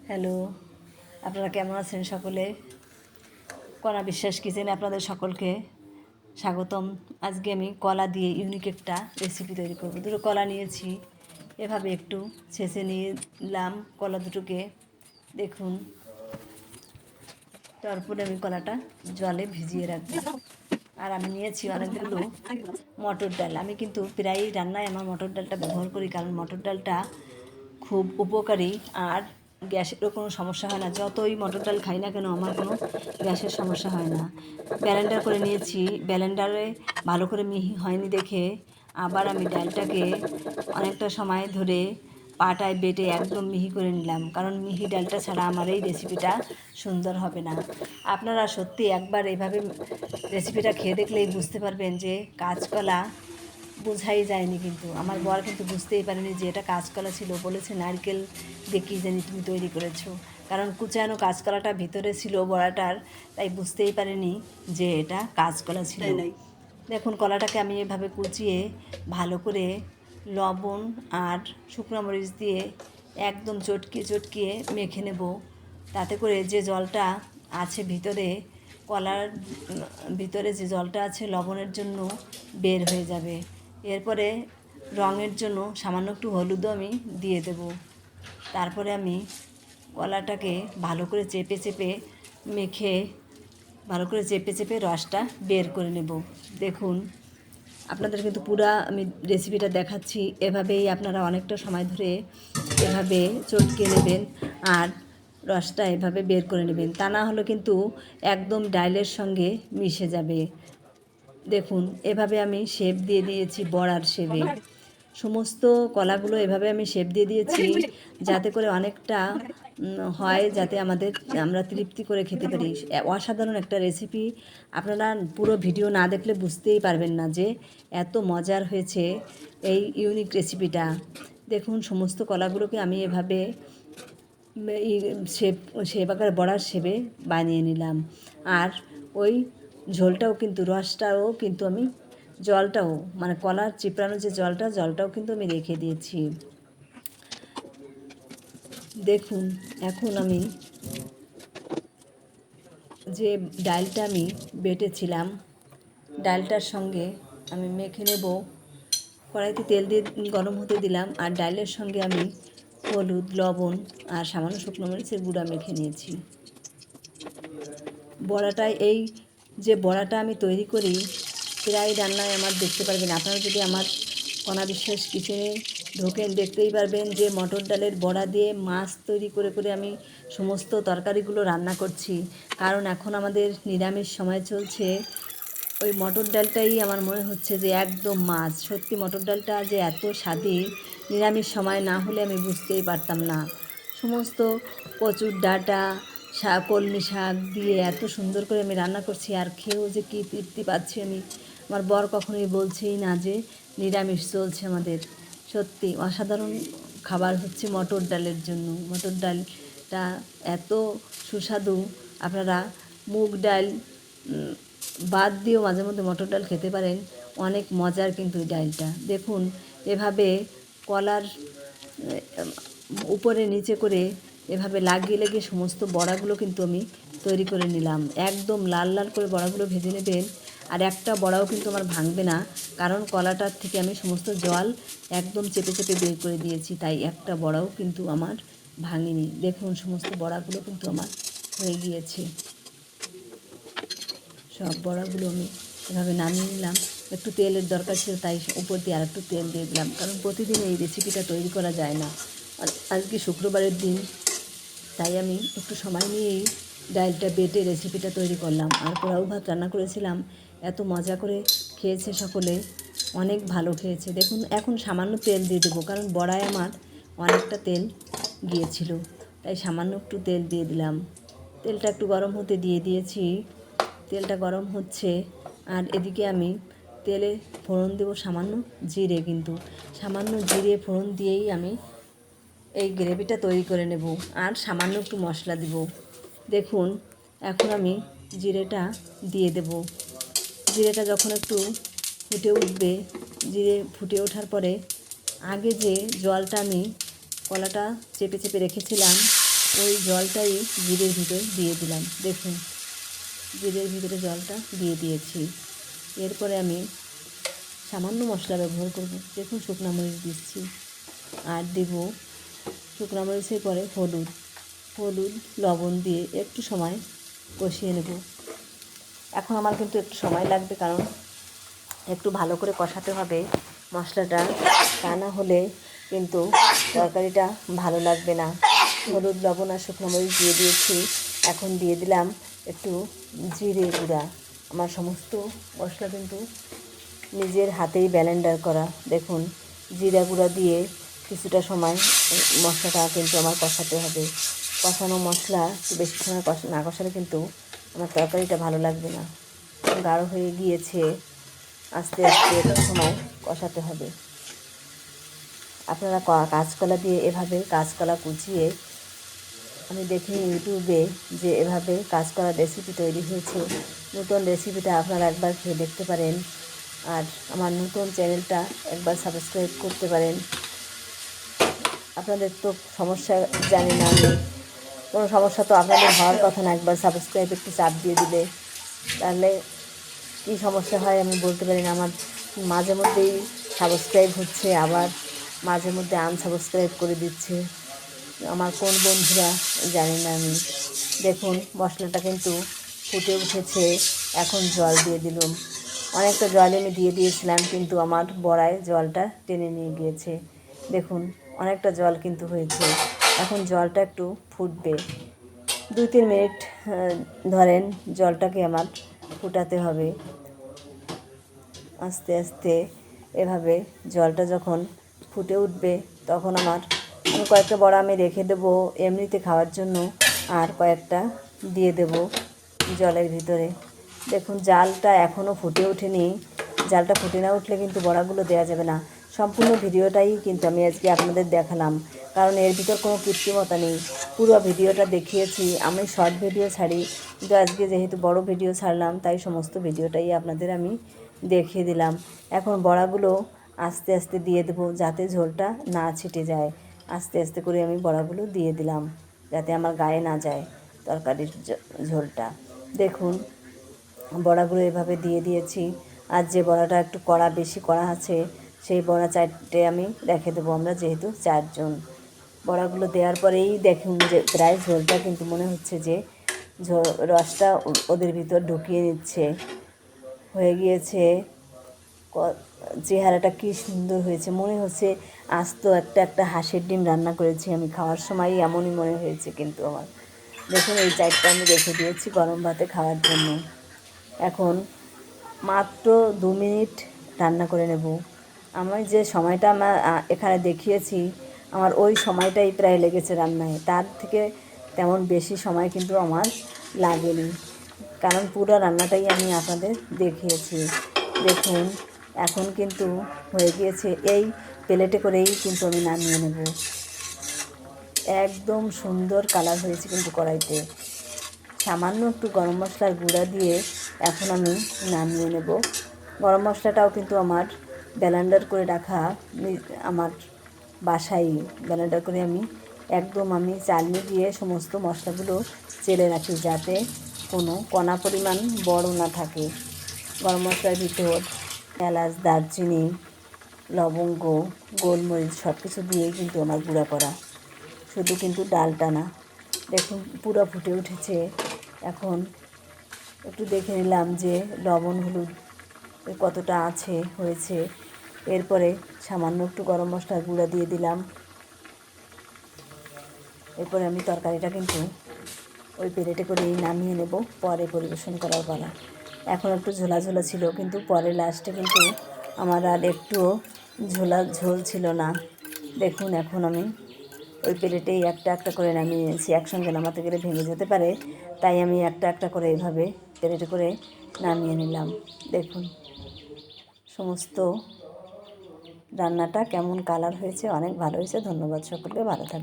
Hello, আপনারা কেমন আছেন সকলে? কণা বিশ্বাস কিচেনে আপনাদের সকলকে স্বাগতম। আজকে আমি কলা দিয়ে ইউনিক একটা রেসিপি তৈরি করব। দুটো কলা নিয়েছি, এভাবে একটু ছেঁচে নিলাম কলা দুটোকে। দেখুন, তারপরে আমি কলাটা জলে ভিজিয়ে রাখবো। আর আমি নিয়েছি অনেকগুলো মটর ডাল। আমি কিন্তু প্রায়ই রান্নায় আমার মটর ডালটা ব্যবহার করি, কারণ মটর ডালটা খুব উপকারী আর গ্যাসেরও কোনো সমস্যা হয় না। যতই মটর ডাল খাই না কেন আমার কোনো গ্যাসের সমস্যা হয় না। ব্লেন্ডার করে নিয়েছি, ব্লেন্ডারে ভালো করে মিহি হয়নি দেখে আবার আমি ডালটাকে অনেকটা সময় ধরে পাটায় বেটে একদম মিহি করে নিলাম, কারণ মিহি ডালটা ছাড়া আমার এই রেসিপিটা সুন্দর হবে না। আপনারা সত্যি একবার এইভাবে রেসিপিটা খেয়ে দেখলেই বুঝতে পারবেন যে কাঁচকলা বোঝাই যায়নি। কিন্তু আমার বর কিন্তু বুঝতেই পারেনি যে এটা কাঁচকলা ছিল। বলেছে নারকেল দিয়ে কী জানি তুমি তৈরি করেছো, কারণ কুচানো কাঁচকলাটা ভিতরে ছিল বড়াটার, তাই বুঝতেই পারেনি যে এটা কাঁচকলা ছিল। দেখুন, কলাটাকে আমি এভাবে কুচিয়ে ভালো করে লবণ আর শুকনো মরিচ দিয়ে একদম চটকিয়ে চটকিয়ে মেখে নেব। তাতে করে যে জলটা আছে ভিতরে, কলার ভিতরে যে জলটা আছে লবণের জন্য বের হয়ে যাবে। এরপরে রঙের জন্য সামান্য একটু হলুদও আমি দিয়ে দেব। তারপরে আমি কলাটাকে ভালো করে চেপে চেপে মেখে ভালো করে চেপে চেপে রসটা বের করে নেব। দেখুন, আপনাদের কিন্তু পুরা আমি রেসিপিটা দেখাচ্ছি। এভাবেই আপনারা অনেকটা সময় ধরে এভাবে চটকে নেবেন আর রসটা এভাবে বের করে নেবেন, তা না হলে কিন্তু একদম ডালের সঙ্গে মিশে যাবে। দেখুন, এভাবে আমি শেপ দিয়ে দিয়েছি বড়ার শেপে। সমস্ত কলাগুলো এভাবে আমি শেপ দিয়ে দিয়েছি যাতে করে অনেকটা হয়, যাতে আমরা তৃপ্তি করে খেতে পারি। অসাধারণ একটা রেসিপি। আপনারা পুরো ভিডিও না দেখলে বুঝতেই পারবেন না যে এত মজার হয়েছে এই ইউনিক রেসিপিটা। দেখুন, সমস্ত কলাগুলোকে আমি এভাবে শেপ আকারে বড়ার শেপে বানিয়ে নিলাম। আর ওই ঝোলটাও কিন্তু, রসটাও কিন্তু আমি, জলটাও মানে কলার চিপড়ানো যে জলটাও কিন্তু আমি রেখে দিয়েছি। দেখুন, এখন আমি যে ডালটা আমি বেটেছিলাম, ডালটার সঙ্গে আমি মেখে নেব। কড়াইতে তেল দিয়ে গরম হতে দিলাম, আর ডালের সঙ্গে আমি হলুদ, লবণ আর সামান্য শুকনো মরিচের গুঁড়া মেখে নিয়েছি। বড়াটায় এই যে বড়াটা আমি তৈরি করি প্রায় রান্নায় আমার দেখতে পারবেন। আপনারা যদি আমার কণা বিশ্বাস কিচেনে ঢোকেন দেখতেই পারবেন যে মটর ডালের বড়া দিয়ে মাছ তৈরি করে করে আমি সমস্ত তরকারিগুলো রান্না করছি, কারণ এখন আমাদের নিরামিষ সময় চলছে। ওই মটর ডালটাই আমার মনে হচ্ছে যে একদম মাছ। সত্যি মটর ডালটা যে এত স্বাদী, নিরামিষ সময় না হলে আমি বুঝতেই পারতাম না। সমস্ত কচুর ডাঁটা, কলমি শাক দিয়ে এত সুন্দর করে আমি রান্না করছি, আর খেয়েও যে কী তৃপ্তি পাচ্ছি আমি। আমার বর কখনোই বলছেই না যে নিরামিষ চলছে আমাদের। সত্যি অসাধারণ খাবার হচ্ছে মটর ডালের জন্য। মটর ডালটা এত সুস্বাদু। আপনারা মুগ ডাল বাদ দিয়েও মাঝে মধ্যে মটর ডাল খেতে পারেন, অনেক মজার কিন্তু এই ডালটা। দেখুন, এভাবে কলার উপরে নিচে করে এভাবে লাগিয়ে লাগিয়ে সমস্ত বড়াগুলো কিন্তু আমি তৈরি করে নিলাম। একদম লাল লাল করে বড়াগুলো ভেজে নেবেন, আর একটা বড়াও কিন্তু আমার ভাঙবে না, কারণ কলাটার থেকে আমি সমস্ত জল একদম চেপে চেপে বের করে দিয়েছি, তাই একটা বড়াও কিন্তু আমার ভাঙেনি। দেখুন, সমস্ত বড়াগুলো কিন্তু আমার হয়ে গিয়েছে। সব বড়াগুলো আমি এভাবে নামিয়ে নিলাম। একটু তেলের দরকার ছিল, তাই উপর দিয়ে আর একটু তেল দিয়ে দিলাম, কারণ প্রতিদিন এই রেসিপিটা তৈরি করা যায় না। আজকে শুক্রবারের দিন, তাই আমি একটু সময় নিয়েই ডালটা বেটে রেসিপিটা তৈরি করলাম। আর পোলাও ভাত রান্না করেছিলাম, এত মজা করে খেয়েছে সকলে, অনেক ভালো খেয়েছে। দেখুন, এখন সামান্য তেল দিয়ে দেবো, কারণ বড়ায় আমার অনেকটা তেল গিয়েছিল, তাই সামান্য একটু তেল দিয়ে দিলাম। তেলটা একটু গরম হতে দিয়ে দিয়েছি। তেলটা গরম হচ্ছে, আর এদিকে আমি তেলে ফোড়ন দেবো সামান্য জিরে। কিন্তু সামান্য জিরে ফোড়ন দিয়েই আমি এই গ্রেভিটা তৈরি করে নেব, আর সামান্য একটু মশলা দেব। দেখুন, এখন আমি জিরেটা দিয়ে দেব। জিরেটা যখন একটু ফুটে উঠবে, জিরে ফুটে ওঠার পরে আগে যে জলটা আমি কলাটা চেপে চেপে রেখেছিলাম ওই জলটাই জিরের ভিতর দিয়ে দিলাম। দেখুন, জিরের ভিতরে জলটা দিয়ে দিয়েছি। এরপরে আমি সামান্য মশলা ব্যবহার করব। দেখুন, শুকনো মরিচ দিচ্ছি, আর দেব শুকনো মরিচের পরে হলুদ লবণ দিয়ে একটু সময় কষিয়ে নেব। এখন আমার কিন্তু একটু সময় লাগবে, কারণ একটু ভালো করে কষাতে হবে মশলাটা, তা না হলে কিন্তু তরকারিটা ভালো লাগবে না। হলুদ লবণ আর শুকনো মরিচ দিয়ে দিয়েছি। এখন দিয়ে দিলাম একটু জিরে গুঁড়া। আমার সমস্ত মশলা কিন্তু নিজের হাতেই ব্লেন্ডার করা। দেখুন, জিরা গুঁড়া দিয়ে কিছুটা সময় মশলাটা কিন্তু আমার কষাতে হবে। কষানো মশলা একটু বেশি সময় না কষালে কিন্তু আমার তরকারিটা ভালো লাগবে না। গাঢ় হয়ে গিয়েছে, আস্তে আস্তে একটু সময় কষাতে হবে। আপনারা কাঁচকলা দিয়ে এভাবে কাঁচকলা কুচিয়ে, আমি দেখি ইউটিউবে যে এভাবে কাঁচকলার রেসিপি তৈরি হয়েছে। নতুন রেসিপিটা আপনারা একবার খেয়ে দেখতে পারেন, আর আমার নতুন চ্যানেলটা একবার সাবস্ক্রাইব করতে পারেন। আপনাদের তো সমস্যা জানি না, আমি কোনো সমস্যা তো আপনাদের হওয়ার কথা না, একবার সাবস্ক্রাইব একটু চাপ দিয়ে দিলে। তাহলে কী সমস্যা হয় আমি বলতে পারি না। আমার মাঝে মধ্যেই সাবস্ক্রাইব হচ্ছে, আবার মাঝে মধ্যে আনসাবস্ক্রাইব করে দিচ্ছে। আমার কোন বন্ধুরা জানি না আমি। দেখুন, মশলাটা কিন্তু ফুটে উঠেছে। এখন জল দিয়ে দিলাম। অনেকটা জল আমি দিয়ে দিয়েছিলাম, কিন্তু আমার বড়ায় জলটা টেনে নিয়ে গিয়েছে। দেখুন, অনেকটা জল কিন্তু হয়েছে। এখন জলটা একটু ফুটবে, 2-3 মিনিট ধরেন জলটাকে আমার ফুটাতে হবে আস্তে আস্তে। এভাবে জলটা যখন ফুটে উঠবে, তখন আমি কয়েকটা বড়া আমি রেখে দেবো এমনিতে খাওয়ার জন্য, আর কয়েকটা দিয়ে দেব জলের ভিতরে। দেখুন, জালটা এখনও ফুটে ওঠেনি। জালটা ফুটে না উঠলে কিন্তু বড়াগুলো দেওয়া যাবে না। সম্পূর্ণ ভিডিওটাই কিন্তু আমি আজকে আপনাদের দেখালাম, কারণ এর ভিতর কোনো কৃত্রিমতা নেই। পুরো ভিডিওটা দেখিয়েছি। আমি শর্ট ভিডিও ছাড়ি, কিন্তু আজকে যেহেতু বড় ভিডিও ছাড়লাম, তাই সমস্ত ভিডিওটাই আপনাদের আমি দেখিয়ে দিলাম। এখন বড়াগুলো আস্তে আস্তে দিয়ে দেবো, যাতে ঝোলটা না ছিটে যায়। আস্তে আস্তে করে আমি বড়াগুলো দিয়ে দিলাম, যাতে আমার গায়ে না যায় তরকারির ঝোলটা। দেখুন, বড়াগুলো এভাবে দিয়ে দিয়েছি। আর যে বড়াটা একটু বেশি কড়া আছে, সেই বড়া 4টে আমি রেখে দেবো, আমরা যেহেতু 4 জন। বড়াগুলো দেওয়ার পরেই দেখুন যে প্রায় ঝোলটা কিন্তু মনে হচ্ছে যে রসটা ওদের ভিতর ঢুকিয়ে নিচ্ছে। হয়ে গিয়েছে। চেহারাটা কী সুন্দর হয়েছে, মনে হচ্ছে আস্ত একটা হাঁসের ডিম রান্না করেছি আমি। খাওয়ার সময়ই এমনই মনে হয়েছে কিন্তু আমার। দেখুন, এই 4টা আমি রেখে দিয়েছি গরম ভাতে খাওয়ার জন্য। এখন মাত্র 2 মিনিট রান্না করে নেব। আমি যে সময়টা আমার এখানে দেখিয়েছি, আমার ওই সময়টাই প্রায় লেগেছে রান্নায়। তার থেকে তেমন বেশি সময় কিন্তু আমার লাগেনি, কারণ পুরো রান্নাটাই আমি আপনাদের দেখিয়েছি। দেখুন, এখন কিন্তু হয়ে গিয়েছে। এই প্লেটে করেই কিন্তু আমি নামিয়ে নেব। একদম সুন্দর কালার হয়েছে কিন্তু কড়াইতে। সামান্য একটু গরম মশলার গুঁড়া দিয়ে এখন আমি নামিয়ে নেব। গরম মশলাটাও কিন্তু আমার ব্লেন্ডার করে রাখা, আমার বাসায় ব্লেন্ডার করে আমি চালনি দিয়ে সমস্ত মশলাগুলো চেলে রাখি, যাতে কোনো কণা পরিমাণ বড় না থাকে। গরম মশলার ভিতর এলাচ, দারচিনি, লবঙ্গ, গোলমরিচ সব কিছু দিয়েই কিন্তু আমার গুঁড়া করা, শুধু কিন্তু ডালটা না। দেখুন, পুরো ফুটে উঠেছে। এখন একটু দেখে নিলাম যে লবণ হলুদ কতটা হয়েছে। এরপরে সামান্য একটু গরম মশলার গুঁড়া দিয়ে দিলাম। এরপরে আমি তরকারিটা কিন্তু ওই প্লেটে করেই নামিয়ে নেব, পরে পরিবেশন করার পালা। এখন একটু ঝোলা ঝোলা ছিল, কিন্তু পরে লাস্টে কিন্তু আমার আর একটুও ঝোল ছিল না। দেখুন, এখন আমি ওই প্লেটেই একটা একটা করে নামিয়ে নিয়েছি। একসঙ্গে নামাতে গেলে ভেঙে যেতে পারে, তাই আমি একটা একটা করে এইভাবে প্লেটে করে নামিয়ে নিলাম। দেখুন, সমস্ত রান্নাটা কেমন কালার হয়েছে, অনেক ভালো হয়েছে। ধন্যবাদ সকলকে, ভালো থাকবেন।